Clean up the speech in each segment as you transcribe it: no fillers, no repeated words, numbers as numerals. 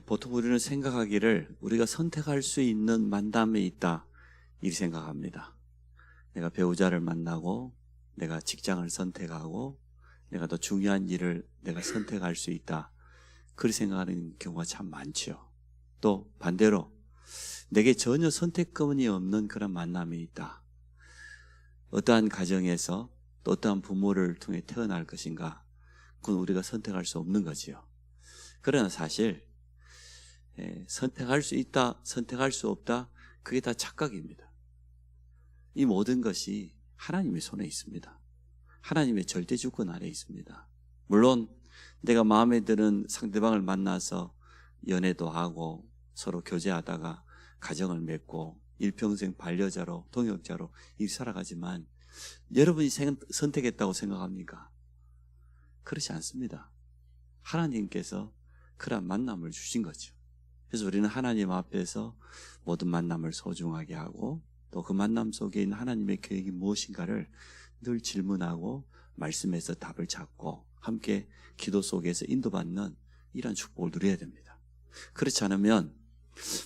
보통 우리는 생각하기를 우리가 선택할 수 있는 만남에 있다 이렇게 생각합니다. 내가 배우자를 만나고 내가 직장을 선택하고 내가 더 중요한 일을 내가 선택할 수 있다 그렇게 생각하는 경우가 참 많죠. 또 반대로 내게 전혀 선택권이 없는 그런 만남이 있다. 어떠한 가정에서 또 어떠한 부모를 통해 태어날 것인가 그건 우리가 선택할 수 없는 거지요. 그러나 사실 선택할 수 있다, 선택할 수 없다 그게 다 착각입니다. 이 모든 것이 하나님의 손에 있습니다. 하나님의 절대 주권 아래 있습니다. 물론 내가 마음에 드는 상대방을 만나서 연애도 하고 서로 교제하다가 가정을 맺고 일평생 반려자로 동역자로 이렇게 살아가지만 여러분이 선택했다고 생각합니까? 그렇지 않습니다. 하나님께서 그런 만남을 주신 거죠. 그래서 우리는 하나님 앞에서 모든 만남을 소중하게 하고 또 그 만남 속에 있는 하나님의 계획이 무엇인가를 늘 질문하고 말씀에서 답을 찾고 함께 기도 속에서 인도받는 이런 축복을 누려야 됩니다. 그렇지 않으면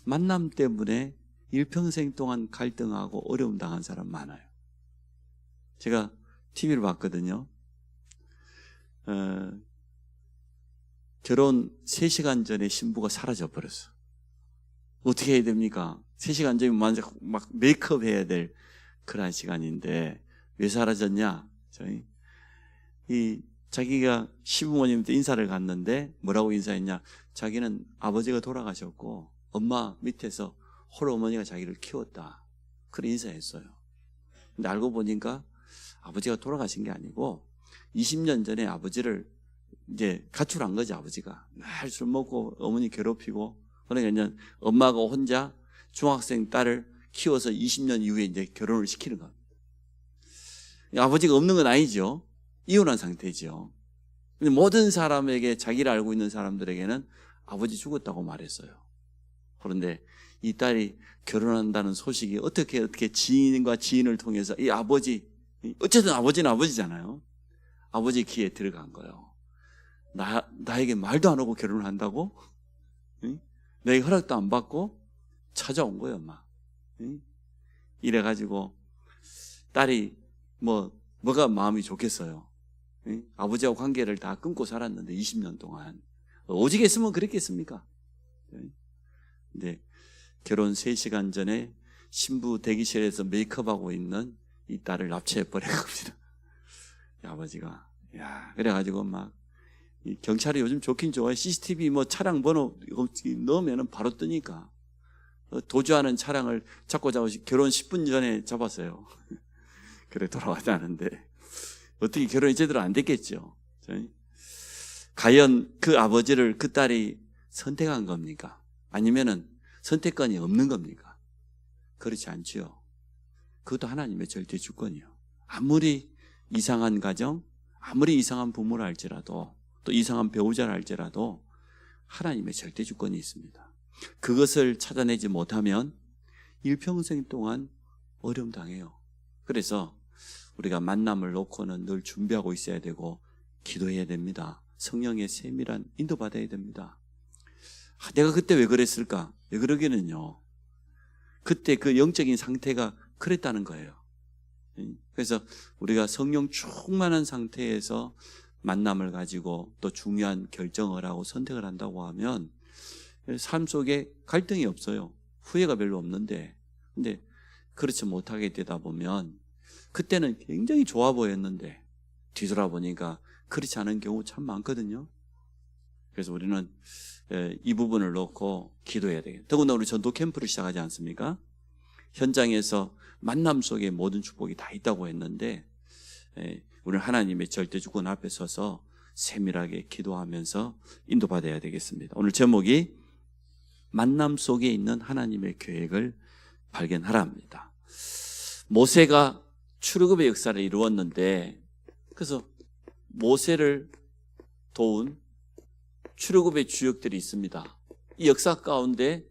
만남 때문에 일평생 동안 갈등하고 어려움 당한 사람 많아요. 제가 TV를 봤거든요. 결혼 3시간 전에 신부가 사라져 버렸어. 어떻게 해야 됩니까? 3시간 전에 막 메이크업 해야 될 그런 시간인데 왜 사라졌냐? 자기가 시부모님한테 인사를 갔는데 뭐라고 인사했냐? 자기는 아버지가 돌아가셨고 엄마 밑에서 홀어머니가 자기를 키웠다. 그런 인사했어요. 근데 알고 보니까 아버지가 돌아가신 게 아니고 20년 전에 아버지를 이제 가출한 거지. 아버지가 날 술 먹고 어머니 괴롭히고 그러니까 이제 엄마가 혼자 중학생 딸을 키워서 20년 이후에 이제 결혼을 시키는 겁니다. 아버지가 없는 건 아니죠. 이혼한 상태죠. 근데 모든 사람에게 자기를 알고 있는 사람들에게는 아버지 죽었다고 말했어요. 그런데 이 딸이 결혼한다는 소식이 어떻게 지인과 지인을 통해서 이 아버지, 어쨌든 아버지는 아버지잖아요. 아버지 귀에 들어간 거예요. 나에게 말도 안 하고 결혼을 한다고? 응? 내게 허락도 안 받고 찾아온 거예요, 막. 응? 이래가지고 딸이 뭐가 마음이 좋겠어요. 응? 아버지하고 관계를 다 끊고 살았는데 20년 동안 오직 했으면 그랬겠습니까? 응? 근데 결혼 3시간 전에 신부 대기실에서 메이크업하고 있는 이 딸을 납치해 버린 겁니다. 아버지가 그래가지고 막 경찰이 요즘 좋긴 좋아요. CCTV 차량 번호 넣으면 바로 뜨니까 도주하는 차량을 잡고 결혼 10분 전에 잡았어요. 그래 돌아왔다는데 어떻게 결혼이 제대로 안 됐겠죠. 과연 그 아버지를 그 딸이 선택한 겁니까? 아니면은 선택권이 없는 겁니까? 그렇지 않지요. 그것도 하나님의 절대 주권이요. 아무리 이상한 가정, 아무리 이상한 부모를 할지라도 또 이상한 배우자를 할지라도 하나님의 절대 주권이 있습니다. 그것을 찾아내지 못하면 일평생 동안 어려움 당해요. 그래서 우리가 만남을 놓고는 늘 준비하고 있어야 되고 기도해야 됩니다. 성령의 세밀한 인도받아야 됩니다. 내가 그때 왜 그랬을까? 왜 그러기는요. 그때 그 영적인 상태가 그랬다는 거예요. 그래서 우리가 성령 충만한 상태에서 만남을 가지고 또 중요한 결정을 하고 선택을 한다고 하면 삶 속에 갈등이 없어요. 후회가 별로 없는데 근데 그렇지 못하게 되다 보면 그때는 굉장히 좋아 보였는데 뒤돌아보니까 그렇지 않은 경우 참 많거든요. 그래서 우리는 이 부분을 놓고 기도해야 되겠다. 더군다나 우리 전도 캠프를 시작하지 않습니까? 현장에서 만남 속에 모든 축복이 다 있다고 했는데 우리는 하나님의 절대 주권 앞에 서서 세밀하게 기도하면서 인도받아야 되겠습니다. 오늘 제목이 만남 속에 있는 하나님의 계획을 발견하라입니다. 모세가 출애굽의 역사를 이루었는데 그래서 모세를 도운 출애굽의 주역들이 있습니다. 이 역사 가운데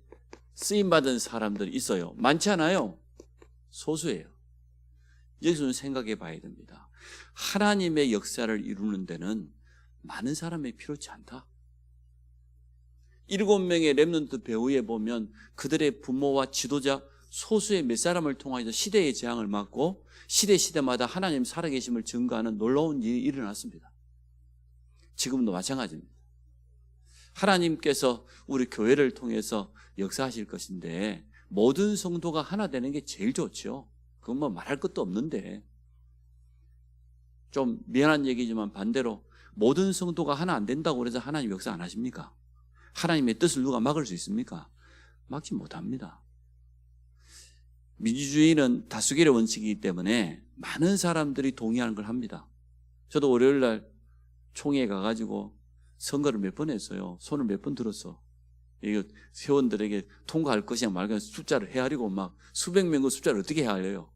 쓰임받은 사람들이 있어요. 많지 않아요. 소수예요. 여기서 생각해 봐야 됩니다. 하나님의 역사를 이루는 데는 많은 사람이 필요치 않다. 7명의 렘넌트 배후에 보면 그들의 부모와 지도자 소수의 몇 사람을 통하여서 시대의 재앙을 막고 시대마다 하나님 살아계심을 증거하는 놀라운 일이 일어났습니다. 지금도 마찬가지입니다. 하나님께서 우리 교회를 통해서 역사하실 것인데 모든 성도가 하나 되는 게 제일 좋죠. 그건 뭐 말할 것도 없는데, 좀 미안한 얘기지만 반대로 모든 성도가 하나 안 된다고 그래서 하나님 역사 안 하십니까? 하나님의 뜻을 누가 막을 수 있습니까? 막지 못합니다. 민주주의는 다수결의 원칙이기 때문에 많은 사람들이 동의하는 걸 합니다. 저도 월요일날 총회에 가가지고 선거를 몇 번 했어요. 손을 몇 번 들었어. 이거 회원들에게 통과할 것이냐 말고 숫자를 헤아리고 막 수백 명의 숫자를 어떻게 헤아려요.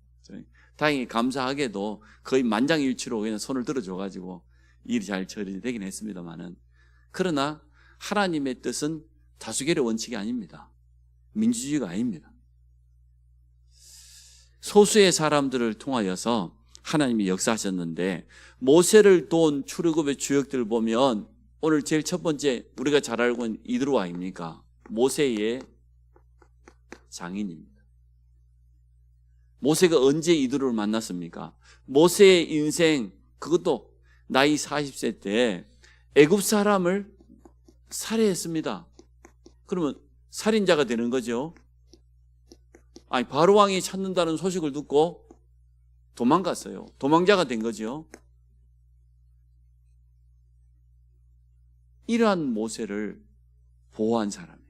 다행히 감사하게도 거의 만장일치로 그냥 손을 들어줘가지고 일이 잘 처리되긴 했습니다만은, 그러나 하나님의 뜻은 다수결의 원칙이 아닙니다. 민주주의가 아닙니다. 소수의 사람들을 통하여서 하나님이 역사하셨는데, 모세를 도운 출애굽의 주역들을 보면 오늘 제일 첫 번째 우리가 잘 알고 있는 이드로 아닙니까? 모세의 장인입니다. 모세가 언제 이드로를 만났습니까? 모세의 인생, 그것도 나이 40세 때 애굽 사람을 살해했습니다. 그러면 살인자가 되는 거죠. 아니, 바로 왕이 찾는다는 소식을 듣고 도망갔어요. 도망자가 된 거죠. 이러한 모세를 보호한 사람이에요.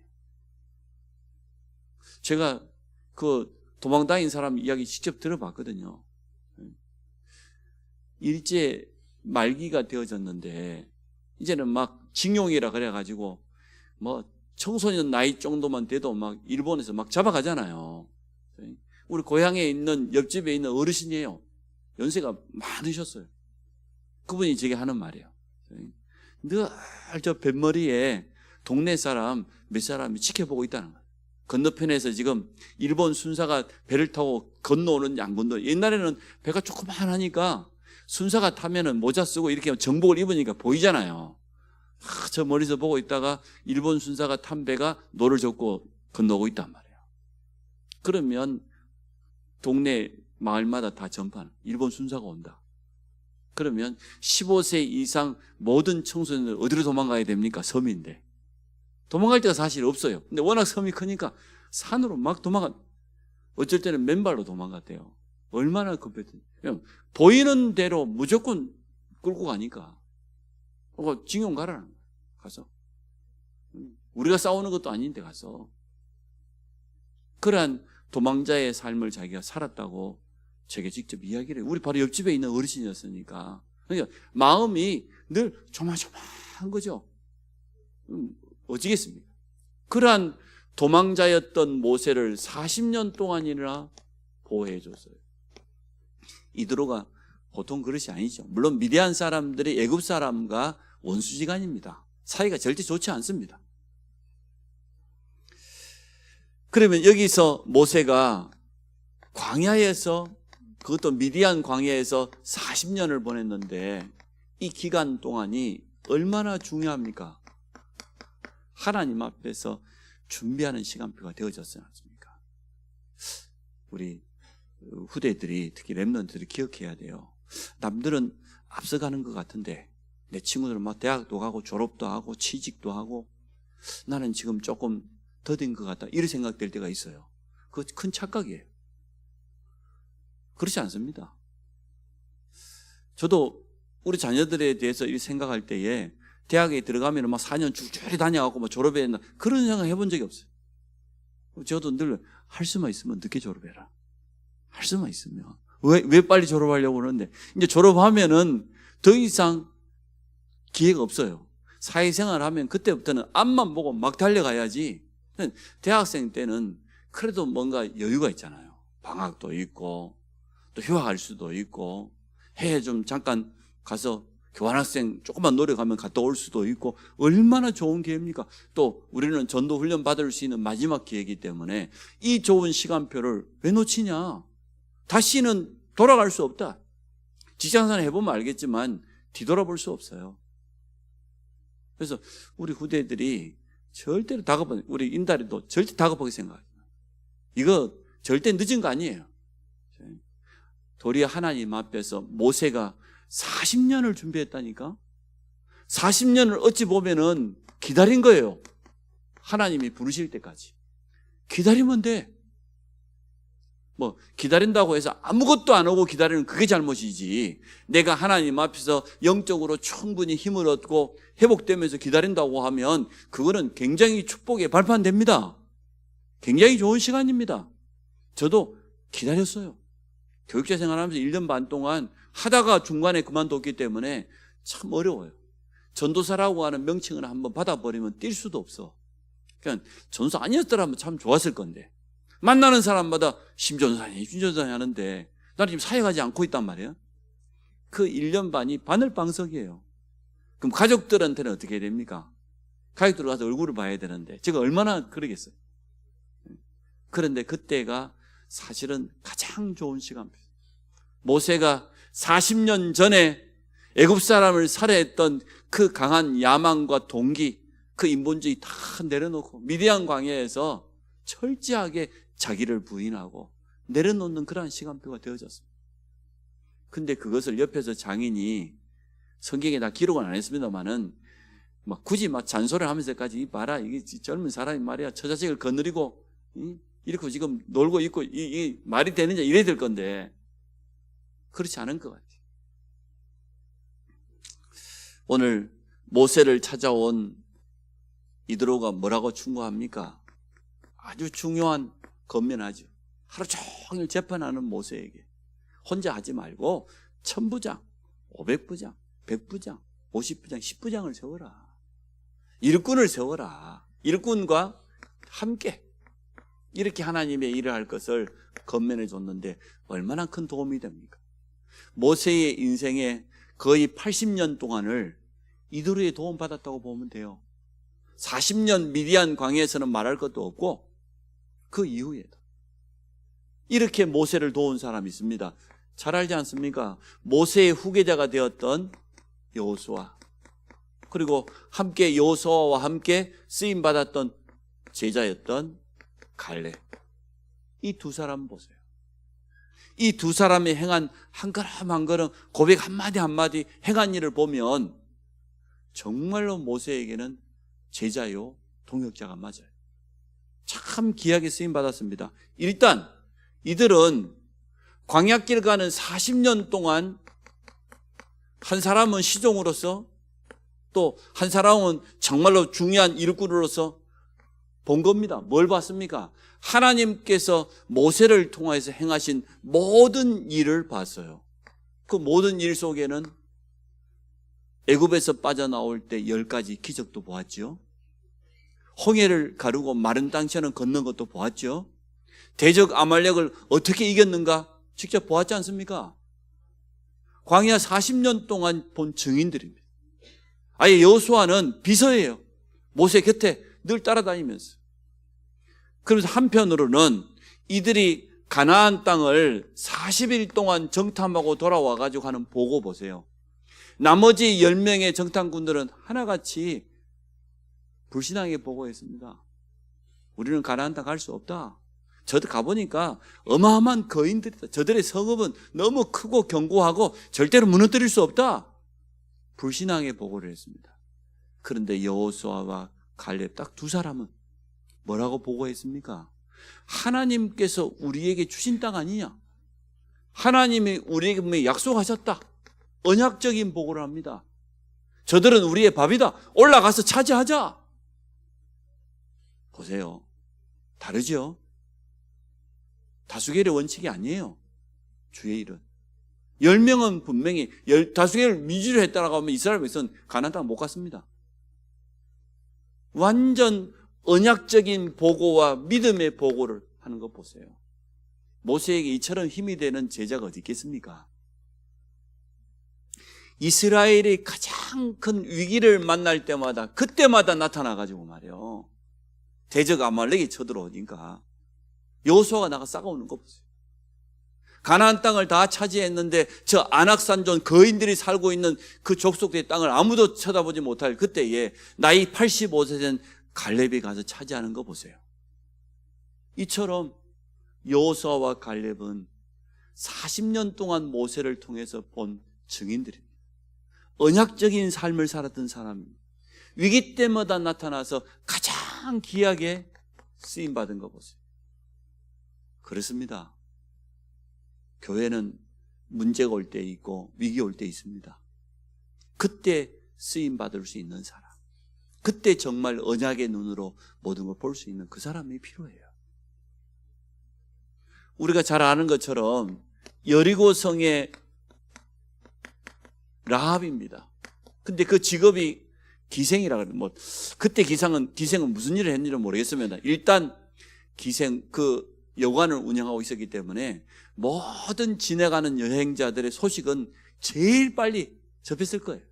제가 그 도망다닌 사람 이야기 직접 들어봤거든요. 일제 말기가 되어졌는데 이제는 막 징용이라 그래가지고 뭐 청소년 나이 정도만 돼도 막 일본에서 막 잡아가잖아요. 우리 고향에 있는 옆집에 있는 어르신이에요. 연세가 많으셨어요. 그분이 제게 하는 말이에요. 늘 저 뱃머리에 동네 사람 몇 사람이 지켜보고 있다는 거예요. 건너편에서 지금 일본 순사가 배를 타고 건너오는지 안 건너. 옛날에는 배가 조그만하니까 순사가 타면은 모자 쓰고 이렇게 정복을 입으니까 보이잖아요. 저 멀리서 보고 있다가 일본 순사가 탄 배가 노를 젓고 건너고 있단 말이에요. 그러면 동네 마을마다 다 전파는 일본 순사가 온다. 그러면 15세 이상 모든 청소년들 어디로 도망가야 됩니까? 섬인데. 도망갈 데가 사실 없어요. 근데 워낙 섬이 크니까 산으로 막 어쩔 때는 맨발로 도망갔대요. 얼마나 급했더니. 그냥 보이는 대로 무조건 끌고 가니까. 징용 가라는 거야. 가서. 우리가 싸우는 것도 아닌데 가서. 그러한 도망자의 삶을 자기가 살았다고 제게 직접 이야기를 해요. 우리 바로 옆집에 있는 어르신이었으니까. 그러니까 마음이 늘 조마조마한 거죠. 어찌겠습니까? 그러한 도망자였던 모세를 40년 동안이나 보호해 줬어요. 이드로가 보통 그릇이 아니죠. 물론 미디안 사람들이 애굽 사람과 원수지간입니다. 사이가 절대 좋지 않습니다. 그러면 여기서 모세가 광야에서, 그것도 미디안 광야에서 40년을 보냈는데 이 기간 동안이 얼마나 중요합니까? 하나님 앞에서 준비하는 시간표가 되어졌지 않습니까? 우리 후대들이, 특히 렘넌트들이 기억해야 돼요. 남들은 앞서가는 것 같은데 내 친구들은 막 대학도 가고 졸업도 하고 취직도 하고 나는 지금 조금 더딘 것 같다, 이런 생각될 때가 있어요. 그거 큰 착각이에요. 그렇지 않습니다. 저도 우리 자녀들에 대해서 이렇게 생각할 때에 대학에 들어가면 막 4년 줄줄이 다녀갖고 막 졸업했나, 그런 생각 해본 적이 없어요. 저도 늘 할 수만 있으면 늦게 졸업해라. 할 수만 있으면. 왜 빨리 졸업하려고 그러는데, 이제 졸업하면은 더 이상 기회가 없어요. 사회생활 하면 그때부터는 앞만 보고 막 달려가야지. 대학생 때는 그래도 뭔가 여유가 있잖아요. 방학도 있고, 또 휴학할 수도 있고, 해외 좀 잠깐 가서 교환학생 조금만 노력하면 갔다 올 수도 있고, 얼마나 좋은 기회입니까? 또 우리는 전도 훈련 받을 수 있는 마지막 기회이기 때문에 이 좋은 시간표를 왜 놓치냐? 다시는 돌아갈 수 없다. 직장생활 해보면 알겠지만 뒤돌아볼 수 없어요. 그래서 우리 후대들이 절대로 다급하게, 우리 인달이도 절대 다급하게 생각해요. 이거 절대 늦은 거 아니에요. 도리어 하나님 앞에서 모세가 40년을 준비했다니까. 40년을 어찌 보면은 기다린 거예요. 하나님이 부르실 때까지. 기다리면 돼. 뭐 기다린다고 해서 아무것도 안 하고 기다리는 그게 잘못이지, 내가 하나님 앞에서 영적으로 충분히 힘을 얻고 회복되면서 기다린다고 하면 그거는 굉장히 축복의 발판됩니다. 굉장히 좋은 시간입니다. 저도 기다렸어요. 교육자 생활하면서 1년 반 동안 하다가 중간에 그만뒀기 때문에 참 어려워요. 전도사라고 하는 명칭을 한번 받아버리면 뛸 수도 없어. 그러니까 전도사 아니었더라면 참 좋았을 건데, 만나는 사람마다 심전사님, 심전사님 하는데 나는 지금 사역하지 않고 있단 말이에요. 그 1년 반이 바늘방석이에요. 그럼 가족들한테는 어떻게 해야 됩니까? 가족들 가서 얼굴을 봐야 되는데 제가 얼마나 그러겠어요. 그런데 그때가 사실은 가장 좋은 시간입니다. 모세가 40년 전에 애굽 사람을 살해했던 그 강한 야망과 동기, 그 인본주의 다 내려놓고 미디안 광야에서 철저하게 자기를 부인하고 내려놓는 그러한 시간표가 되어졌습니다. 근데 그것을 옆에서 장인이, 성경에 다 기록은 안 했습니다만은 막 굳이 막 잔소리를 하면서까지, 이 봐라, 이게 젊은 사람이 말이야 처자식을 거느리고 이렇게 지금 놀고 있고 이게 말이 되느냐 이래야 될 건데, 그렇지 않은 것 같아요. 오늘 모세를 찾아온 이드로가 뭐라고 충고합니까? 아주 중요한 건면하죠. 하루 종일 재판하는 모세에게 혼자 하지 말고 1000부장, 500부장, 100부장, 50부장, 10부장을 세워라. 일꾼을 세워라. 일꾼과 함께 이렇게 하나님의 일을 할 것을 건면해 줬는데 얼마나 큰 도움이 됩니까? 모세의 인생에 거의 80년 동안을 이드로의 도움 받았다고 보면 돼요. 40년 미디안 광야에서는 말할 것도 없고 그 이후에도 이렇게 모세를 도운 사람이 있습니다. 잘 알지 않습니까? 모세의 후계자가 되었던 여호수아, 그리고 함께 여호수아와 함께 쓰임 받았던 제자였던 갈렙. 이 두 사람 보세요. 이 두 사람이 행한 한 걸음 한 걸음, 고백 한마디 한마디 행한 일을 보면 정말로 모세에게는 제자요 동역자가 맞아요. 참 귀하게 쓰임 받았습니다. 일단 이들은 광야길 가는 40년 동안 한 사람은 시종으로서, 또 한 사람은 정말로 중요한 일꾼으로서 본 겁니다. 뭘 봤습니까? 하나님께서 모세를 통해서 행하신 모든 일을 봤어요. 그 모든 일 속에는 애굽에서 빠져나올 때 10가지 기적도 보았죠. 홍해를 가르고 마른 땅처럼 걷는 것도 보았죠. 대적 아말렉을 어떻게 이겼는가 직접 보았지 않습니까? 광야 40년 동안 본 증인들입니다. 아예 여호수아는 비서예요. 모세 곁에 늘 따라다니면서. 그래서 한편으로는 이들이 가나안 땅을 40일 동안 정탐하고 돌아와 가지고 하는 보고 보세요. 나머지 10명의 정탐꾼들은 하나같이 불신하게 보고했습니다. 우리는 가나안 땅 갈 수 없다. 저도 가보니까 어마어마한 거인들이다. 저들의 성읍은 너무 크고 견고하고 절대로 무너뜨릴 수 없다. 불신하게 보고를 했습니다. 그런데 여호수아와 갈렙 딱 두 사람은 뭐라고 보고했습니까? 하나님께서 우리에게 주신 땅 아니냐? 하나님이 우리에게 약속하셨다. 언약적인 보고를 합니다. 저들은 우리의 밥이다. 올라가서 차지하자. 보세요. 다르죠? 다수결의 원칙이 아니에요. 주의 일은. 10명은 분명히 다수결을 미주로 했다라고 하면 이스라엘 백성은 가나안 땅 못 갔습니다. 완전 언약적인 보고와 믿음의 보고를 하는 것 보세요. 모세에게 이처럼 힘이 되는 제자가 어디 있겠습니까? 이스라엘이 가장 큰 위기를 만날 때마다 그때마다 나타나가지고 말이에요. 대적 아말렉이 쳐들어오니까 여호수아가 나가 싸워오는 거 보세요. 가나안 땅을 다 차지했는데 저 안악산존 거인들이 살고 있는 그 족속의 땅을 아무도 쳐다보지 못할 그때에 나이 85세 된 갈렙이 가서 차지하는 거 보세요. 이처럼 여호수아와 갈렙은 40년 동안 모세를 통해서 본 증인들입니다. 언약적인 삶을 살았던 사람입니다. 위기 때마다 나타나서 가장 귀하게 쓰임받은 거 보세요. 그렇습니다. 교회는 문제가 올 때 있고 위기 올 때 있습니다. 그때 쓰임받을 수 있는 사람, 그때 정말 언약의 눈으로 모든 걸 볼 수 있는 그 사람이 필요해요. 우리가 잘 아는 것처럼 여리고 성의 라합입니다. 근데 그 직업이 기생이라 그래요. 그때 기생은 무슨 일을 했는지 모르겠습니다. 일단 그 여관을 운영하고 있었기 때문에 모든 지나가는 여행자들의 소식은 제일 빨리 접했을 거예요.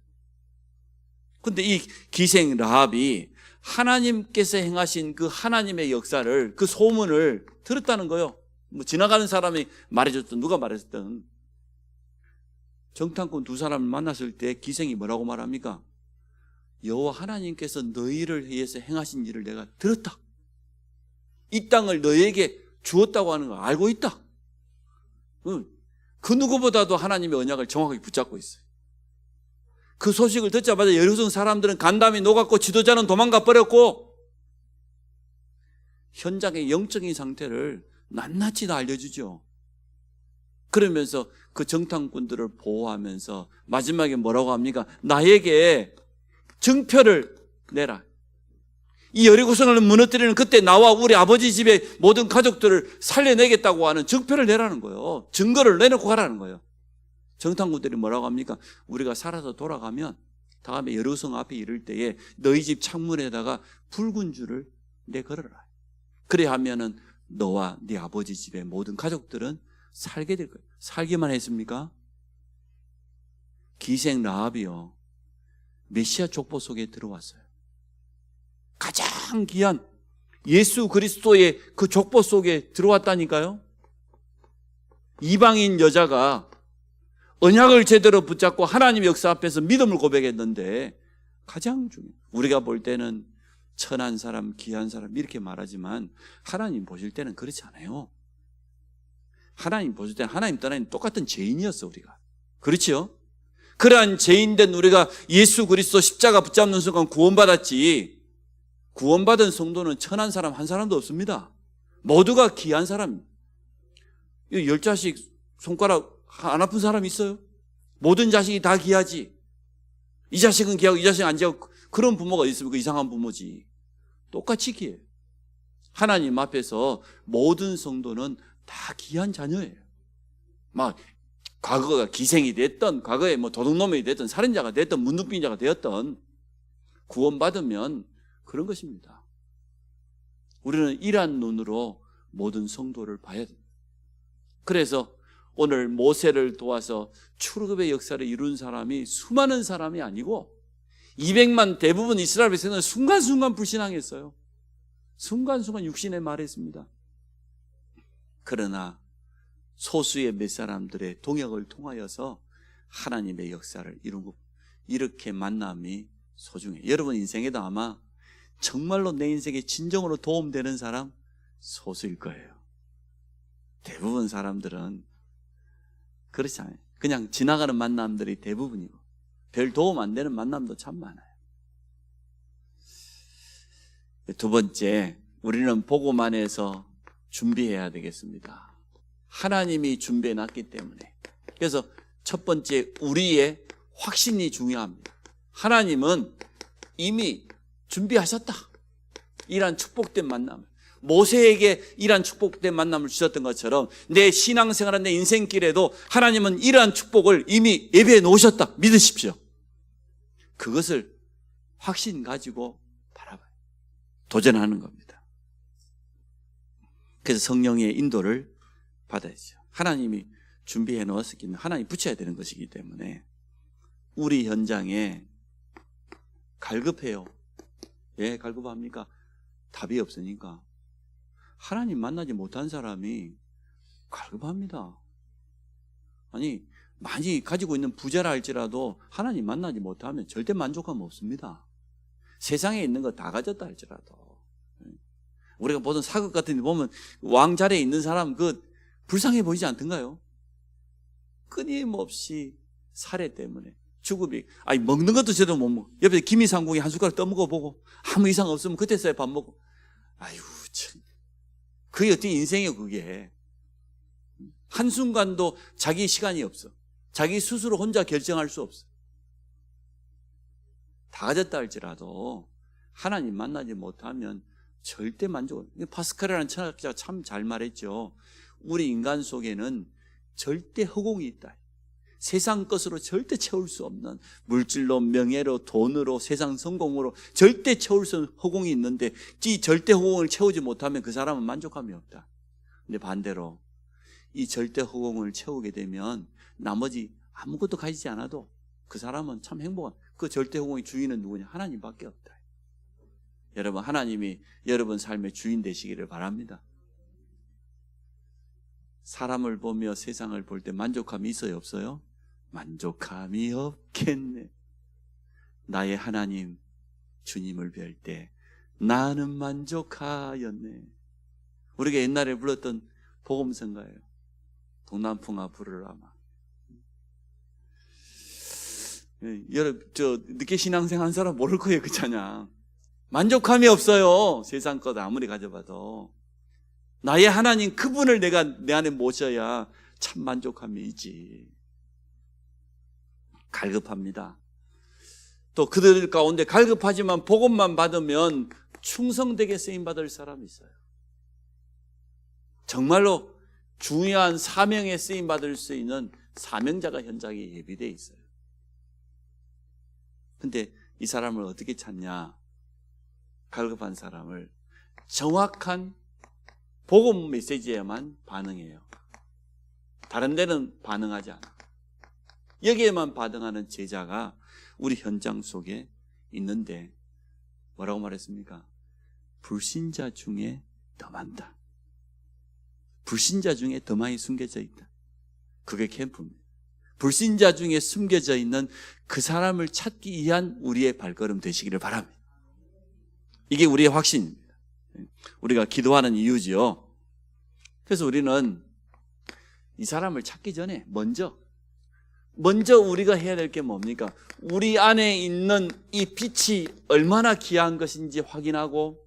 근데 이 기생 라합이 하나님께서 행하신 그 하나님의 역사를, 그 소문을 들었다는 거예요. 지나가는 사람이 말해줬든 누가 말했든. 정탐꾼 두 사람을 만났을 때 기생이 뭐라고 말합니까? 여호와 하나님께서 너희를 위해서 행하신 일을 내가 들었다. 이 땅을 너희에게 주었다고 하는 걸 알고 있다. 그 누구보다도 하나님의 언약을 정확하게 붙잡고 있어요. 그 소식을 듣자마자 여리고성 사람들은 간담이 녹았고 지도자는 도망가 버렸고, 현장의 영적인 상태를 낱낱이 다 알려주죠. 그러면서 그 정탐꾼들을 보호하면서 마지막에 뭐라고 합니까? 나에게 증표를 내라. 이 여리고성을 무너뜨리는 그때 나와 우리 아버지 집의 모든 가족들을 살려내겠다고 하는 증표를 내라는 거예요. 증거를 내놓고 가라는 거예요. 정탐꾼들이 뭐라고 합니까? 우리가 살아서 돌아가면 다음에 여리고성 앞에 이를 때에 너희 집 창문에다가 붉은 줄을 내걸어라. 그래 하면은 너와 네 아버지 집의 모든 가족들은 살게 될 거예요. 살기만 했습니까? 기생 라합이요, 메시아 족보 속에 들어왔어요. 가장 귀한 예수 그리스도의 그 족보 속에 들어왔다니까요. 이방인 여자가 언약을 제대로 붙잡고 하나님의 역사 앞에서 믿음을 고백했는데, 가장 중요해요. 우리가 볼 때는 천한 사람, 귀한 사람 이렇게 말하지만 하나님 보실 때는 그렇지 않아요. 하나님 보실 때는 하나님 떠나는 똑같은 죄인이었어, 우리가. 그렇죠? 그러한 죄인된 우리가 예수 그리스도 십자가 붙잡는 순간 구원받았지, 구원받은 성도는 천한 사람 한 사람도 없습니다. 모두가 귀한 사람. 10자식 손가락 안 아픈 사람 있어요? 모든 자식이 다 귀하지. 이 자식은 귀하고 이 자식은 안 귀하고, 그런 부모가 있으면 이상한 부모지. 똑같이 귀해요. 하나님 앞에서 모든 성도는 다 귀한 자녀예요. 막 과거가 기생이 됐던, 과거에 도둑놈이 됐던, 살인자가 됐던, 문둥병자가 되었던, 구원받으면 그런 것입니다. 우리는 이러한 눈으로 모든 성도를 봐야 됩니다. 그래서 오늘 모세를 도와서 출애굽의 역사를 이룬 사람이 수많은 사람이 아니고 200만 대부분 이스라엘 백성은 순간순간 불신앙했어요. 순간순간 육신에 말했습니다. 그러나 소수의 몇 사람들의 동역을 통하여서 하나님의 역사를 이루고, 이렇게 만남이 소중해요. 여러분 인생에도 아마 정말로 내 인생에 진정으로 도움되는 사람 소수일 거예요. 대부분 사람들은 그렇지 않아요. 그냥 지나가는 만남들이 대부분이고 별 도움 안 되는 만남도 참 많아요. 두 번째, 우리는 복음 안에서 준비해야 되겠습니다. 하나님이 준비해 놨기 때문에. 그래서 첫 번째, 우리의 확신이 중요합니다. 하나님은 이미 준비하셨다. 이러한 축복된 만남을, 모세에게 이러한 축복된 만남을 주셨던 것처럼 내 신앙생활한 내 인생길에도 하나님은 이러한 축복을 이미 예배해 놓으셨다. 믿으십시오. 그것을 확신 가지고 바라봐요. 도전하는 겁니다. 그래서 성령의 인도를 받아야죠. 하나님이 준비해 놓았기 때문에 하나님 붙여야 되는 것이기 때문에 우리 현장에 갈급해요. 왜 갈급합니까? 답이 없으니까. 하나님 만나지 못한 사람이 갈급합니다. 아니, 많이 가지고 있는 부자라 할지라도 하나님 만나지 못하면 절대 만족감 없습니다. 세상에 있는 거 다 가졌다 할지라도. 우리가 보던 사극 같은 데 보면 왕자리에 있는 사람 불쌍해 보이지 않던가요? 끊임없이 살해 때문에 죽음이, 먹는 것도 제대로 못 먹어. 옆에 김이상궁이 한 숟가락 떠먹어 보고 아무 이상 없으면 그때서야 밥 먹고. 참. 그게 어떻게 인생이에요, 그게. 한순간도 자기 시간이 없어. 자기 스스로 혼자 결정할 수 없어. 다 가졌다 할지라도 하나님 만나지 못하면 절대 만족. 파스칼이라는 철학자가 참 잘 말했죠. 우리 인간 속에는 절대 허공이 있다. 세상 것으로 절대 채울 수 없는, 물질로, 명예로, 돈으로, 세상 성공으로 절대 채울 수 없는 허공이 있는데 이 절대 허공을 채우지 못하면 그 사람은 만족감이 없다. 근데 반대로 이 절대 허공을 채우게 되면 나머지 아무것도 가지지 않아도 그 사람은 참 행복한, 그 절대 허공의 주인은 누구냐? 하나님밖에 없다. 여러분, 하나님이 여러분 삶의 주인 되시기를 바랍니다. 사람을 보며 세상을 볼 때 만족감이 있어요, 없어요? 만족감이 없겠네. 나의 하나님 주님을 뵐 때 나는 만족하였네. 우리가 옛날에 불렀던 복음성가예요. 동남풍아 부르라마. 여러분, 늦게 신앙생활 한 사람 모를 거예요, 그 찬양. 만족감이 없어요, 세상 것 아무리 가져봐도. 나의 하나님 그분을 내가 내 안에 모셔야 참 만족함이 있지. 갈급합니다. 또 그들 가운데 갈급하지만 복음만 받으면 충성되게 쓰임받을 사람이 있어요. 정말로 중요한 사명에 쓰임받을 수 있는 사명자가 현장에 예비되어 있어요. 근데 이 사람을 어떻게 찾냐? 갈급한 사람을 정확한 복음 메시지에만 반응해요. 다른 데는 반응하지 않아. 여기에만 반응하는 제자가 우리 현장 속에 있는데 뭐라고 말했습니까? 불신자 중에 더 많다. 불신자 중에 더 많이 숨겨져 있다. 그게 캠프입니다. 불신자 중에 숨겨져 있는 그 사람을 찾기 위한 우리의 발걸음 되시기를 바랍니다. 이게 우리의 확신입니다. 우리가 기도하는 이유지요. 그래서 우리는 이 사람을 찾기 전에 먼저 우리가 해야 될 게 뭡니까? 우리 안에 있는 이 빛이 얼마나 귀한 것인지 확인하고,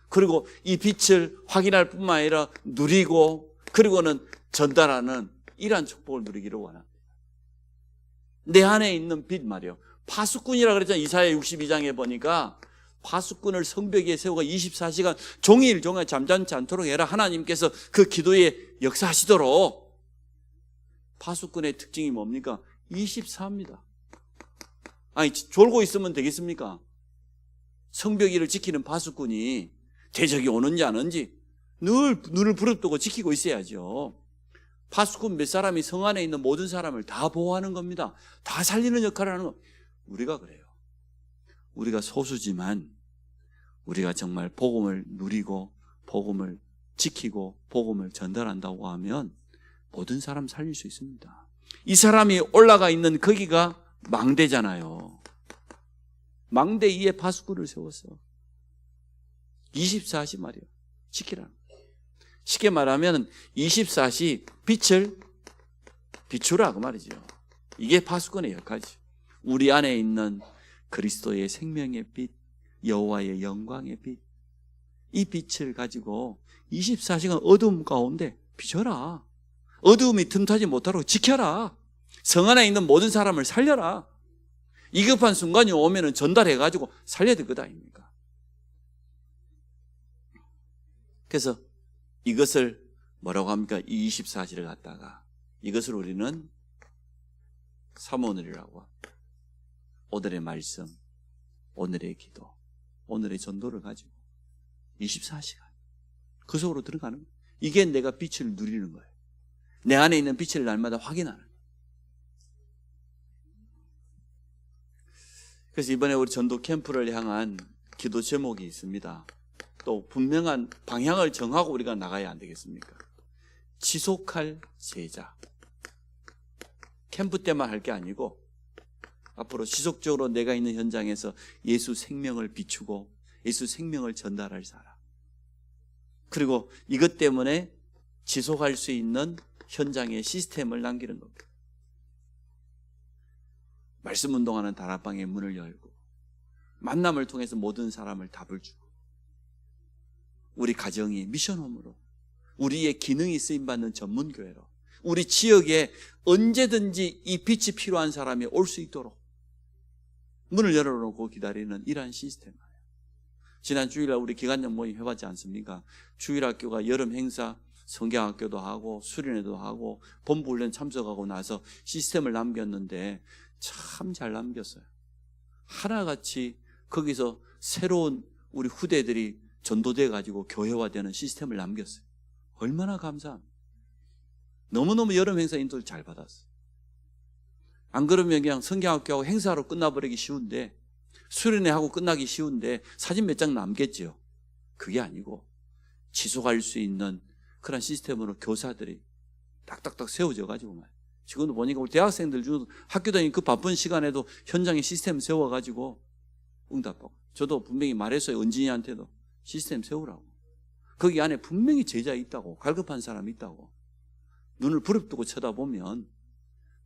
그리고 이 빛을 확인할 뿐만 아니라 누리고, 그리고는 전달하는 이러한 축복을 누리기를 원합니다. 내 안에 있는 빛 말이요. 파수꾼이라 그랬잖아요. 이사야 62장에 보니까 파수꾼을 성벽 위에 세우고 24시간 종일 잠잠치 않도록 해라. 하나님께서 그 기도에 역사하시도록. 파수꾼의 특징이 뭡니까? 24입니다. 졸고 있으면 되겠습니까? 성벽 위를 지키는 파수꾼이 대적이 오는지 안 오는지 늘 눈을 부릅뜨고 지키고 있어야죠. 파수꾼 몇 사람이 성 안에 있는 모든 사람을 다 보호하는 겁니다. 다 살리는 역할을 하는 거. 우리가 그래요. 우리가 소수지만 우리가 정말 복음을 누리고 복음을 지키고 복음을 전달한다고 하면 모든 사람 살릴 수 있습니다. 이 사람이 올라가 있는 거기가 망대잖아요. 망대 위에 파수꾼을 세웠어. 24시 말이에요. 지키라는. 쉽게 말하면 24시 빛을 비추라 그 말이죠. 이게 파수꾼의 역할이죠. 우리 안에 있는 그리스도의 생명의 빛, 여호와의 영광의 빛, 이 빛을 가지고 24시간 어두움 가운데 비춰라. 어두움이 틈타지 못하도록 지켜라. 성 안에 있는 모든 사람을 살려라. 위급한 순간이 오면 전달해가지고 살려야 될 것 아닙니까? 그래서 이것을 뭐라고 합니까? 이 24시를 갖다가 이것을 우리는 사모늘이라고 합니다. 오늘의 말씀, 오늘의 기도, 오늘의 전도를 가지고 24시간 그 속으로 들어가는 거예요. 이게 내가 빛을 누리는 거예요. 내 안에 있는 빛을 날마다 확인하는 거예요. 그래서 이번에 우리 전도 캠프를 향한 기도 제목이 있습니다. 또 분명한 방향을 정하고 우리가 나가야 안 되겠습니까? 지속할 제자. 캠프 때만 할 게 아니고 앞으로 지속적으로 내가 있는 현장에서 예수 생명을 비추고 예수 생명을 전달할 사람. 그리고 이것 때문에 지속할 수 있는 현장의 시스템을 남기는 겁니다. 말씀 운동하는 다락방의 문을 열고 만남을 통해서 모든 사람을 답을 주고 우리 가정이 미션홈으로 우리의 기능이 쓰임받는 전문교회로 우리 지역에 언제든지 이 빛이 필요한 사람이 올 수 있도록 문을 열어놓고 기다리는 이러한 시스템이에요. 지난 주일날 우리 기간적 모임 해봤지 않습니까? 주일학교가 여름 행사 성경학교도 하고 수련회도 하고 본부훈련 참석하고 나서 시스템을 남겼는데 참 잘 남겼어요. 하나같이 거기서 새로운 우리 후대들이 전도돼 가지고 교회화되는 시스템을 남겼어요. 얼마나 감사합니다. 너무너무 여름 행사 인도를 잘 받았어요. 안 그러면 그냥 성경학교하고 행사로 끝나버리기 쉬운데 수련회하고 끝나기 쉬운데 사진 몇 장 남겠죠. 그게 아니고 지속할 수 있는 그런 시스템으로 교사들이 딱딱딱 세워져 가지고 말이에요. 지금도 보니까 우리 대학생들 중에도 학교 다니는 그 바쁜 시간에도 현장에 시스템 세워가지고 응답하고 저도 분명히 말했어요. 은진이한테도 시스템 세우라고. 거기 안에 분명히 제자 있다고 갈급한 사람이 있다고 눈을 부릅뜨고 쳐다보면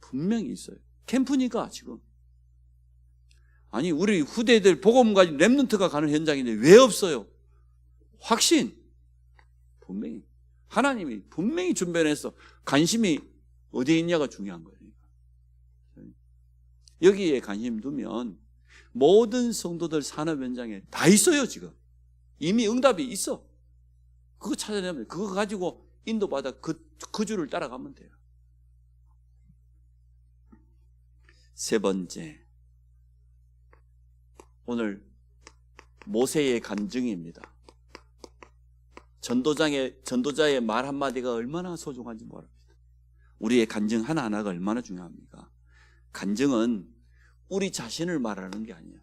분명히 있어요. 캠프니까 지금 아니 우리 후대들 복음 가진 렘넌트가 가는 현장인데 왜 없어요? 확신 분명히 하나님이 분명히 준비해서 관심이 어디에 있냐가 중요한 거예요. 여기에 관심 두면 모든 성도들 산업 현장에 다 있어요. 지금 이미 응답이 있어. 그거 찾아내면 그거 가지고 인도받아 그 줄을 따라가면 돼요. 세 번째, 오늘 모세의 간증입니다. 전도자의 말 한마디가 얼마나 소중한지 모릅니다. 우리의 간증 하나하나가 얼마나 중요합니까? 간증은 우리 자신을 말하는 게 아니에요.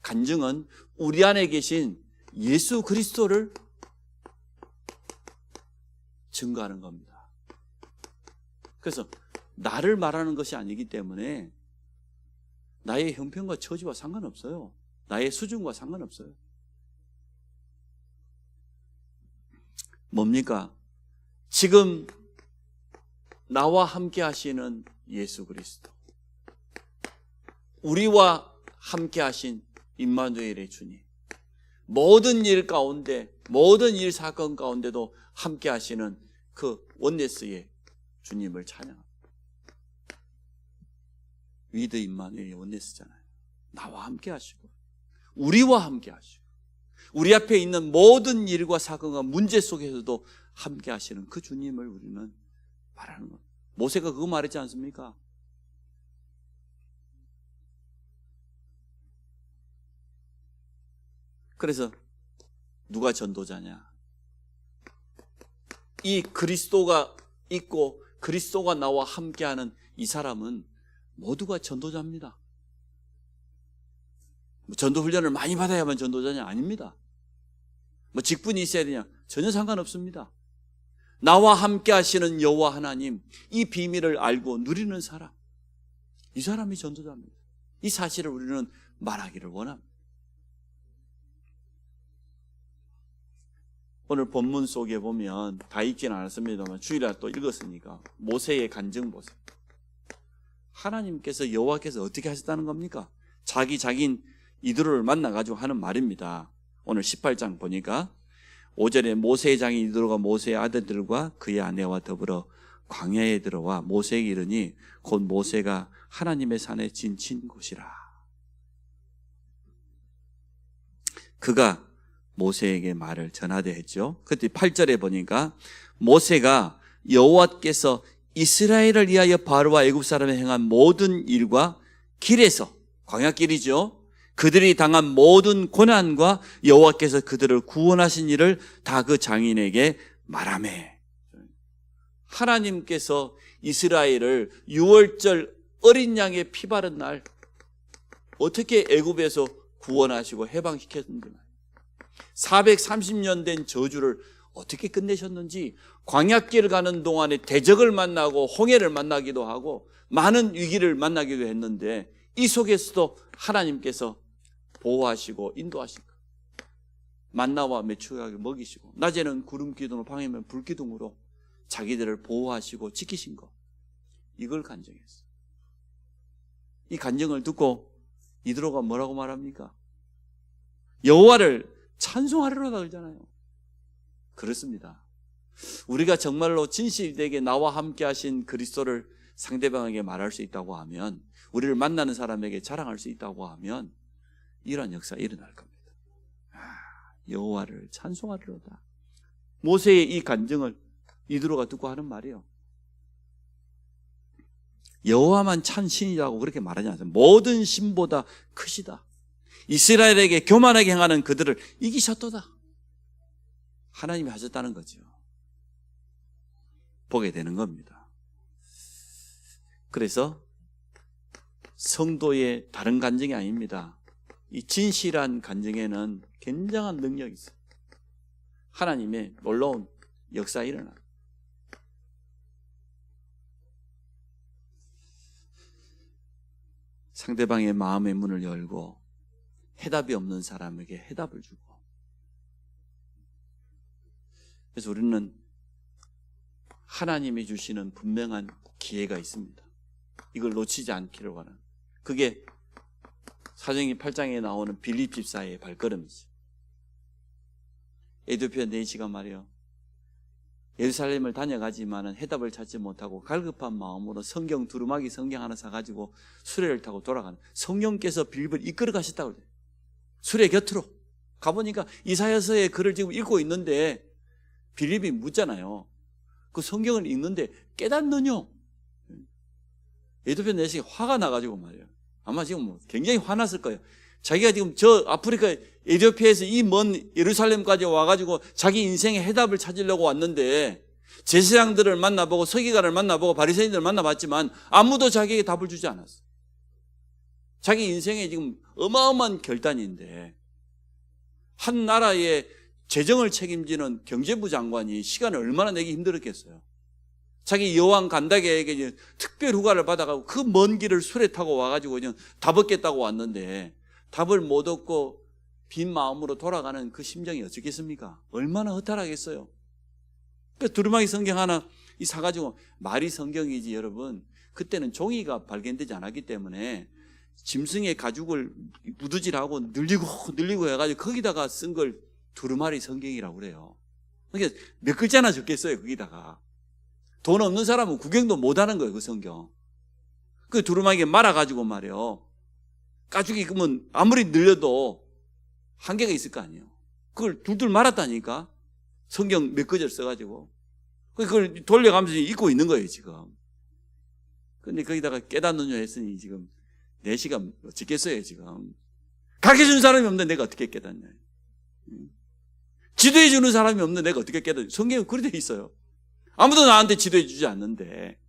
간증은 우리 안에 계신 예수 그리스도를 증거하는 겁니다. 그래서 나를 말하는 것이 아니기 때문에 나의 형편과 처지와 상관없어요. 나의 수준과 상관없어요. 뭡니까? 지금 나와 함께 하시는 예수 그리스도, 우리와 함께 하신 임마누엘의 주님, 모든 일 가운데 모든 일 사건 가운데도 함께 하시는 그 원네스의 주님을 찬양합니다. 위드 임마누엘의 원네스잖아요. 나와 함께 하시고 우리와 함께 하시고 우리 앞에 있는 모든 일과 사건과 문제 속에서도 함께 하시는 그 주님을 우리는 말하는 겁니다. 모세가 그거 말했지 않습니까? 그래서 누가 전도자냐? 이 그리스도가 있고 그리스도가 나와 함께하는 이 사람은 모두가 전도자입니다. 전도 훈련을 많이 받아야만 전도자냐? 아닙니다. 직분이 있어야 되냐? 전혀 상관없습니다. 나와 함께 하시는 여호와 하나님, 이 비밀을 알고 누리는 사람, 이 사람이 전도자입니다. 이 사실을 우리는 말하기를 원합니다. 오늘 본문 속에 보면 다 읽지는 않았습니다만 주일날 또 읽었으니까 모세의 간증 보세요. 하나님께서 여호와께서 어떻게 하셨다는 겁니까? 자기인 이드로를 만나가지고 하는 말입니다. 오늘 18장 보니까 5절에 모세의 장인 이드로가 모세의 아들들과 그의 아내와 더불어 광야에 들어와 모세에게 이르니 곧 모세가 하나님의 산에 진친 곳이라. 그가 모세에게 말을 전하되 했죠. 그때 8절에 보니까 모세가 여호와께서 이스라엘을 위하여 바로와 애굽 사람에 행한 모든 일과 길에서, 광야길이죠, 그들이 당한 모든 고난과 여호와께서 그들을 구원하신 일을 다 그 장인에게 말하매. 하나님께서 이스라엘을 6월절 어린 양의 피 바른 날 어떻게 애굽에서 구원하시고 해방시켰는지, 430년 된 저주를 어떻게 끝내셨는지, 광야길을 가는 동안에 대적을 만나고 홍해를 만나기도 하고 많은 위기를 만나기도 했는데 이 속에서도 하나님께서 보호하시고 인도하시고 만나와 메추라기 먹이시고 낮에는 구름 기둥으로 밤에는 불 기둥으로 자기들을 보호하시고 지키신 것, 이걸 간증했어요. 이 간증을 듣고 이드로가 뭐라고 말합니까? 여호와를 찬송하리로다 그러잖아요. 그렇습니다. 우리가 정말로 진실되게 나와 함께 하신 그리스도를 상대방에게 말할 수 있다고 하면, 우리를 만나는 사람에게 자랑할 수 있다고 하면 이러한 역사가 일어날 겁니다. 여호와를 찬송하리로다. 모세의 이 간증을 이드로가 듣고 하는 말이에요. 여호와만 참 신이라고 그렇게 말하지 않습니다. 모든 신보다 크시다. 이스라엘에게 교만하게 행하는 그들을 이기셨도다. 하나님이 하셨다는 거죠. 보게 되는 겁니다. 그래서 성도의 다른 간증이 아닙니다. 이 진실한 간증에는 굉장한 능력이 있어요. 하나님의 놀라운 역사가 일어나요. 상대방의 마음의 문을 열고 해답이 없는 사람에게 해답을 주고, 그래서 우리는 하나님이 주시는 분명한 기회가 있습니다. 이걸 놓치지 않기를 원하는, 그게 사도행전 8장에 나오는 빌립 집사의 발걸음이죠. 에티오피아 내시가 말이요, 예루살렘을 다녀가지만은 해답을 찾지 못하고 갈급한 마음으로 성경 두루마기 성경 하나 사가지고 수레를 타고 돌아가는, 성령께서 빌립을 이끌어 가셨다고 그래요. 수레 곁으로 가보니까 이사야서의 글을 지금 읽고 있는데 빌립이 묻잖아요. 그 성경을 읽는데 깨닫느냐? 에티오피아 내시가 화가 나가지고 말이에요. 아마 지금 굉장히 화났을 거예요. 자기가 지금 저 아프리카 에티오피아에서 이 먼 예루살렘까지 와가지고 자기 인생의 해답을 찾으려고 왔는데, 제사장들을 만나보고 서기관을 만나보고 바리새인들을 만나봤지만 아무도 자기에게 답을 주지 않았어. 자기 인생에 지금 어마어마한 결단인데, 한 나라의 재정을 책임지는 경제부 장관이 시간을 얼마나 내기 힘들었겠어요. 자기 여왕 간다게에게 특별 휴가를 받아가고 그 먼 길을 수레 타고 와가지고 그냥 답 얻겠다고 왔는데 답을 못 얻고 빈 마음으로 돌아가는 그 심정이 어떻겠습니까? 얼마나 허탈하겠어요. 그러니까 두루마기 성경 하나 이 사가지고, 말이 성경이지 여러분, 그때는 종이가 발견되지 않았기 때문에 짐승의 가죽을 무드질하고 늘리고 해가지고 거기다가 쓴 걸 두루마리 성경이라고 그래요. 그러니까 몇 글자나 적겠어요. 거기다가 돈 없는 사람은 구경도 못하는 거예요. 그 성경. 그 두루마기에 말아가지고 말이에요, 가죽이 그러면 아무리 늘려도 한계가 있을 거 아니에요. 그걸 둘둘 말았다니까. 성경 몇 구절 써가지고 그걸 돌려가면서 읽고 있는 거예요 지금. 근데 거기다가 깨닫느냐 했으니 지금 4시간 어쩌겠어요 지금. 가르쳐주는 사람이 없는데 내가 어떻게 깨닫냐. 지도해주는 사람이 없는데 내가 어떻게 깨닫냐. 성경에 그렇게 돼 있어요. 아무도 나한테 지도해주지 않는데,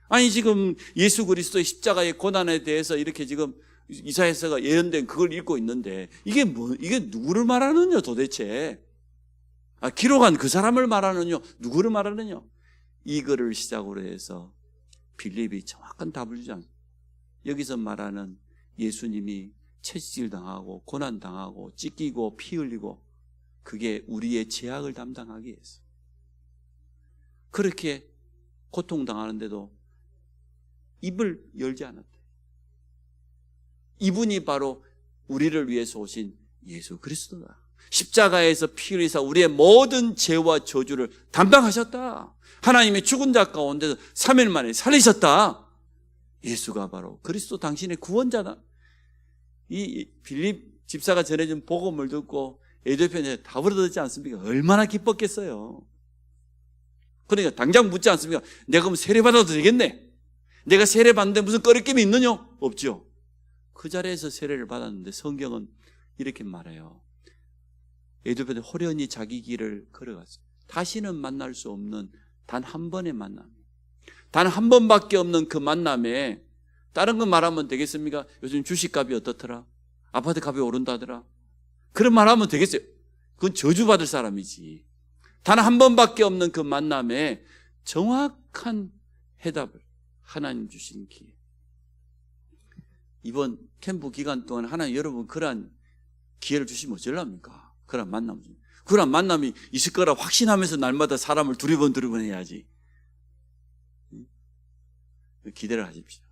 아니 지금 예수 그리스도의 십자가의 고난에 대해서 이렇게 지금 이사야서가 예언된 그걸 읽고 있는데, 이게 누구를 말하느냐 도대체. 기록한 그 사람을 말하느냐, 누구를 말하느냐. 이거를 시작으로 해서 빌립이 정확한 답을 주지 않습니다. 여기서 말하는 예수님이 채찍질당하고 고난당하고 찢기고 피 흘리고, 그게 우리의 죄악을 담당하기 위해서 그렇게 고통당하는데도 입을 열지 않았다. 이분이 바로 우리를 위해서 오신 예수 그리스도다. 십자가에서 피 흘리사 우리의 모든 죄와 저주를 담당하셨다. 하나님의 죽은 자 가운데서 3일 만에 살리셨다. 예수가 바로 그리스도, 당신의 구원자다. 이 빌립 집사가 전해준 복음을 듣고 에티오피아에 답을 얻었지 않습니까? 얼마나 기뻤겠어요. 그러니까 당장 묻지 않습니까? 내가 그럼 세례받아도 되겠네. 내가 세례받는데 무슨 꺼리낌이 있느냐? 없죠. 그 자리에서 세례를 받았는데 성경은 이렇게 말해요. 에티오피아에 호련히 자기 길을 걸어갔어요. 다시는 만날 수 없는 단 한 번의 만남, 단 한 번밖에 없는 그 만남에 다른 거 말하면 되겠습니까? 요즘 주식값이 어떻더라? 아파트 값이 오른다더라? 그런 말 하면 되겠어요? 그건 저주받을 사람이지. 단 한 번밖에 없는 그 만남에 정확한 해답을 하나님 주신 기회. 이번 캠프 기간 동안 하나님 여러분 그러한 기회를 주시면 어쩌랍니까? 그런 만남이 있을 거라 확신하면서 날마다 사람을 두리번 해야지. 기대를 하십시오.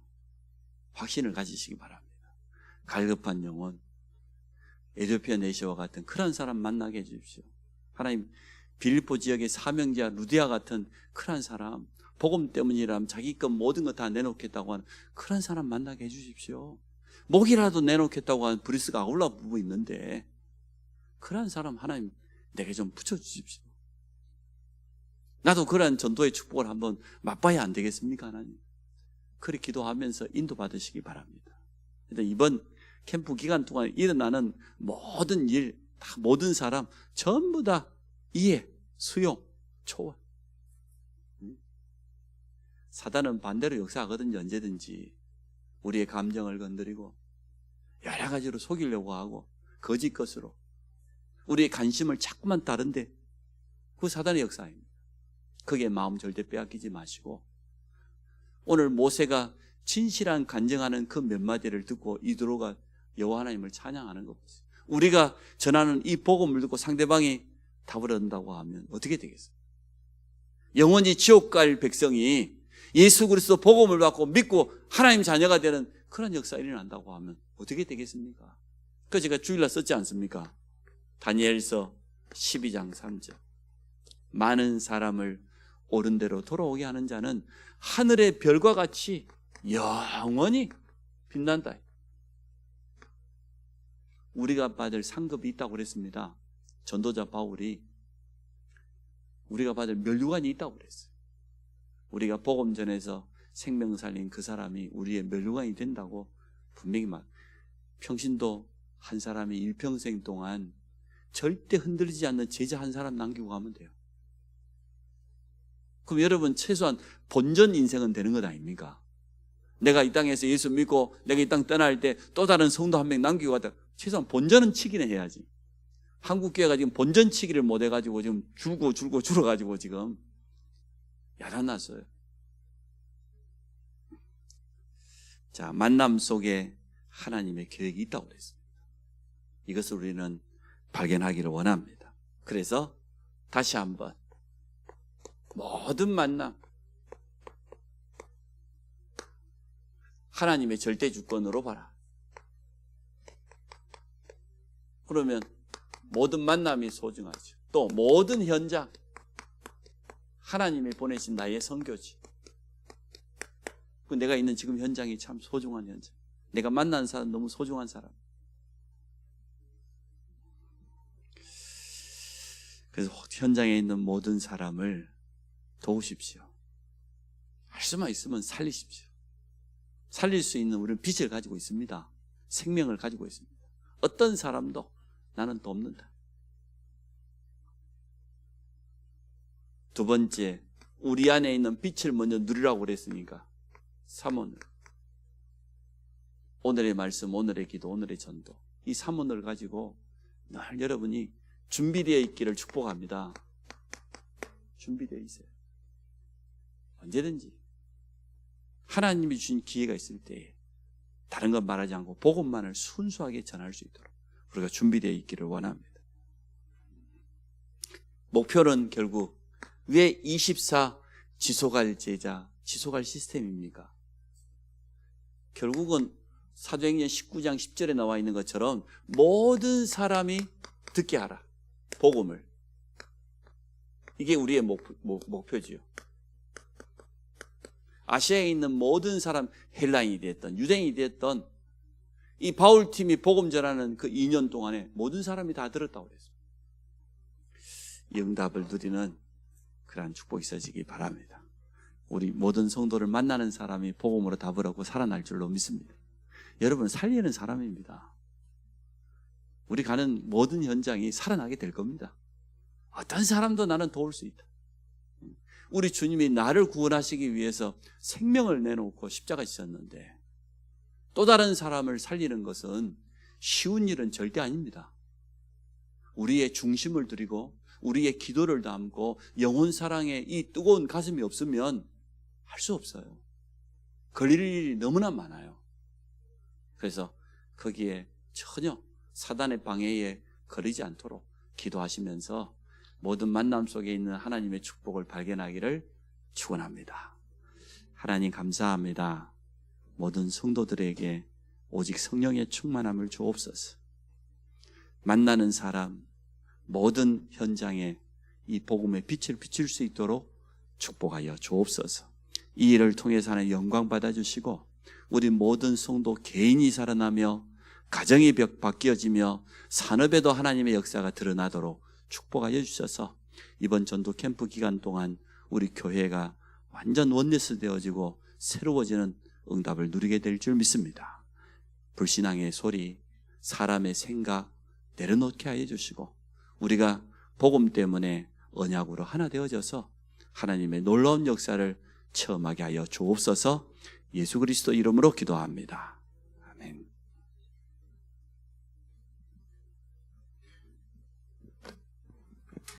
확신을 가지시기 바랍니다. 갈급한 영혼, 에디오피아 내시와 같은 그런 사람 만나게 해주십시오. 하나님, 빌립보 지역의 사명자 루디아 같은 그런 사람, 복음 때문이라면 자기 것 모든 거 다 내놓겠다고 하는 그런 사람 만나게 해주십시오. 목이라도 내놓겠다고 하는 브리스가 아울라 부부 있는데 그런 사람 하나님 내게 좀 붙여주십시오. 나도 그런 전도의 축복을 한번 맛봐야 안 되겠습니까, 하나님? 그렇게 기도하면서 인도받으시기 바랍니다. 일단 이번 캠프 기간 동안 일어나는 모든 일, 모든 사람 전부 다 이해, 수용, 초월. 사단은 반대로 역사하거든요. 언제든지 우리의 감정을 건드리고 여러 가지로 속이려고 하고 거짓 것으로 우리의 관심을 자꾸만 다른데 그 사단의 역사입니다. 거기에 마음 절대 빼앗기지 마시고 오늘 모세가 진실한 간증하는 그 몇 마디를 듣고 이드로가 여호와 하나님을 찬양하는 것 보세요. 우리가 전하는 이 복음을 듣고 상대방이 답을 얻는다고 하면 어떻게 되겠어요? 영원히 지옥 갈 백성이 예수 그리스도 복음을 받고 믿고 하나님 자녀가 되는 그런 역사가 일어난다고 하면 어떻게 되겠습니까? 그래서 제가 주일날 썼지 않습니까? 다니엘서 12장 3절. 많은 사람을 옳은 대로 돌아오게 하는 자는 하늘의 별과 같이 영원히 빛난다. 우리가 받을 상급이 있다고 그랬습니다. 전도자 바울이 우리가 받을 면류관이 있다고 그랬어요. 우리가 복음 전해서 생명 살린 그 사람이 우리의 면류관이 된다고 분명히 평신도 한 사람이 일평생 동안 절대 흔들리지 않는 제자 한 사람 남기고 가면 돼요. 그럼 여러분 최소한 본전 인생은 되는 것 아닙니까? 내가 이 땅에서 예수 믿고 내가 이 땅 떠날 때 또 다른 성도 한 명 남기고 가다 최소한 본전은 치기는 해야지. 한국교회가 지금 본전 치기를 못 해가지고 지금 줄어가지고 지금 야단났어요. 자, 만남 속에 하나님의 계획이 있다고 그랬습니다. 이것을 우리는 발견하기를 원합니다. 그래서 다시 한번 모든 만남 하나님의 절대 주권으로 봐라. 그러면 모든 만남이 소중하죠. 또 모든 현장 하나님이 보내신 나의 선교지. 내가 있는 지금 현장이 참 소중한 현장. 내가 만난 사람 너무 소중한 사람. 그래서 현장에 있는 모든 사람을 도우십시오. 할 수만 있으면 살리십시오. 살릴 수 있는 우리는 빛을 가지고 있습니다. 생명을 가지고 있습니다. 어떤 사람도 나는 돕는다. 두 번째, 우리 안에 있는 빛을 먼저 누리라고 그랬으니까 3원을. 오늘의 말씀, 오늘의 기도, 오늘의 전도. 이 3원을 가지고 늘 여러분이 준비되어 있기를 축복합니다. 준비되어 있어요. 언제든지 하나님이 주신 기회가 있을 때 다른 건 말하지 않고 복음만을 순수하게 전할 수 있도록 우리가 준비되어 있기를 원합니다. 목표는 결국 왜 24 지속할 제자, 지속할 시스템입니까? 결국은 사도행전 19장 10절에 나와 있는 것처럼 모든 사람이 듣게 하라. 복음을. 이게 우리의 목표지요. 아시아에 있는 모든 사람, 헬라인이 됐던 유대인이 됐던 이 바울팀이 복음 전하는 그 2년 동안에 모든 사람이 다 들었다고 그랬어요. 응답을 누리는 그러한 축복이 있어지기 바랍니다. 우리 모든 성도를 만나는 사람이 복음으로 답을 얻고 살아날 줄로 믿습니다. 여러분 살리는 사람입니다. 우리 가는 모든 현장이 살아나게 될 겁니다. 어떤 사람도 나는 도울 수 있다. 우리 주님이 나를 구원하시기 위해서 생명을 내놓고 십자가 지셨는데 또 다른 사람을 살리는 것은 쉬운 일은 절대 아닙니다. 우리의 중심을 들이고 우리의 기도를 담고 영혼 사랑에 이 뜨거운 가슴이 없으면 할 수 없어요. 걸릴 일이 너무나 많아요. 그래서 거기에 전혀 사단의 방해에 걸리지 않도록 기도하시면서 모든 만남 속에 있는 하나님의 축복을 발견하기를 축원합니다. 하나님 감사합니다. 모든 성도들에게 오직 성령의 충만함을 주옵소서. 만나는 사람 모든 현장에 이 복음의 빛을 비출 수 있도록 축복하여 주옵소서. 이 일을 통해서 하나님 영광 받아주시고 우리 모든 성도 개인이 살아나며 가정이 바뀌어지며 산업에도 하나님의 역사가 드러나도록 축복하여 주셔서 이번 전도 캠프 기간 동안 우리 교회가 완전 원네스 되어지고 새로워지는 응답을 누리게 될 줄 믿습니다. 불신앙의 소리, 사람의 생각 내려놓게 하여 주시고 우리가 복음 때문에 언약으로 하나 되어져서 하나님의 놀라운 역사를 체험하게 하여 주옵소서. 예수 그리스도 이름으로 기도합니다.